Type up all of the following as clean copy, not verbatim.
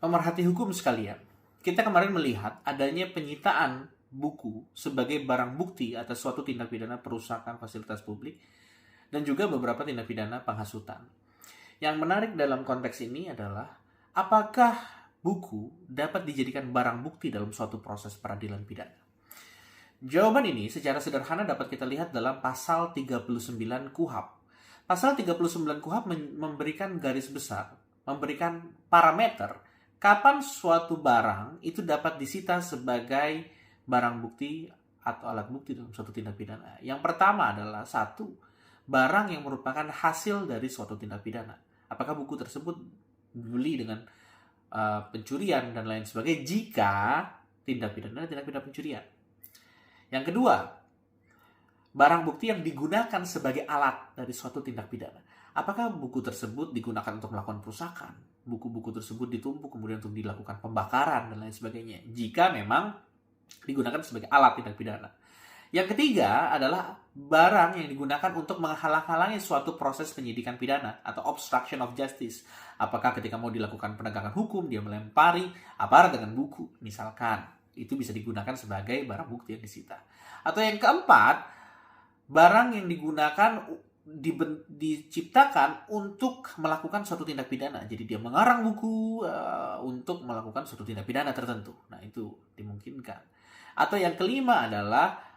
Pemerhati hukum sekalian, kita kemarin melihat adanya penyitaan buku sebagai barang bukti atas suatu tindak pidana perusakan fasilitas publik dan juga beberapa tindak pidana penghasutan. Yang menarik dalam konteks ini adalah apakah buku dapat dijadikan barang bukti dalam suatu proses peradilan pidana? Jawaban ini secara sederhana dapat kita lihat dalam pasal 39 KUHP. Pasal 39 KUHP memberikan garis besar, memberikan parameter kapan suatu barang itu dapat disita sebagai barang bukti atau alat bukti dalam suatu tindak pidana. Yang pertama adalah satu, barang yang merupakan hasil dari suatu tindak pidana. Apakah buku tersebut dibeli dengan pencurian dan lain sebagainya jika tindak pidana pencurian. Yang kedua, barang bukti yang digunakan sebagai alat dari suatu tindak pidana. Apakah buku tersebut digunakan untuk melakukan perusakan? Buku-buku tersebut ditumpuk kemudian untuk dilakukan pembakaran dan lain sebagainya. Jika memang digunakan sebagai alat tindak pidana. Yang ketiga adalah barang yang digunakan untuk menghalang-halangi suatu proses penyidikan pidana atau obstruction of justice. Apakah ketika mau dilakukan penegakan hukum dia melempari aparat dengan buku misalkan. Itu bisa digunakan sebagai barang bukti yang disita. Atau yang keempat, barang yang digunakan diciptakan untuk melakukan suatu tindak pidana. Jadi dia mengarang buku untuk melakukan suatu tindak pidana tertentu. Nah, itu dimungkinkan. Atau yang kelima adalah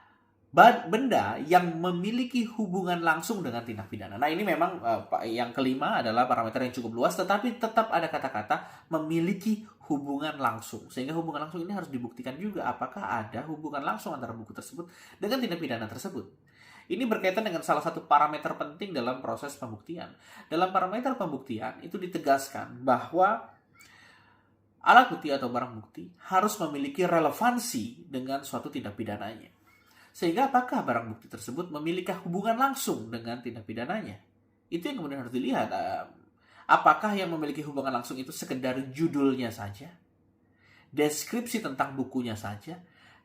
benda yang memiliki hubungan langsung dengan tindak pidana. Nah, ini memang yang kelima adalah parameter yang cukup luas, tetapi tetap ada kata-kata memiliki hubungan langsung. Sehingga hubungan langsung ini harus dibuktikan juga apakah ada hubungan langsung antara buku tersebut dengan tindak pidana tersebut. Ini berkaitan dengan salah satu parameter penting dalam proses pembuktian. Dalam parameter pembuktian itu ditegaskan bahwa alat bukti atau barang bukti harus memiliki relevansi dengan suatu tindak pidananya. Sehingga apakah barang bukti tersebut memiliki hubungan langsung dengan tindak pidananya? Itu yang kemudian harus dilihat. Apakah yang memiliki hubungan langsung itu sekedar judulnya saja? Deskripsi tentang bukunya saja?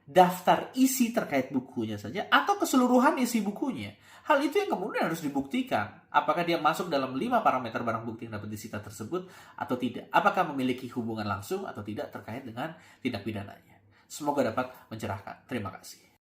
Daftar isi terkait bukunya saja? Atau keseluruhan isi bukunya? Hal itu yang kemudian harus dibuktikan. Apakah dia masuk dalam 5 parameter barang bukti yang dapat disita tersebut atau tidak? Apakah memiliki hubungan langsung atau tidak terkait dengan tindak pidananya? Semoga dapat mencerahkan. Terima kasih.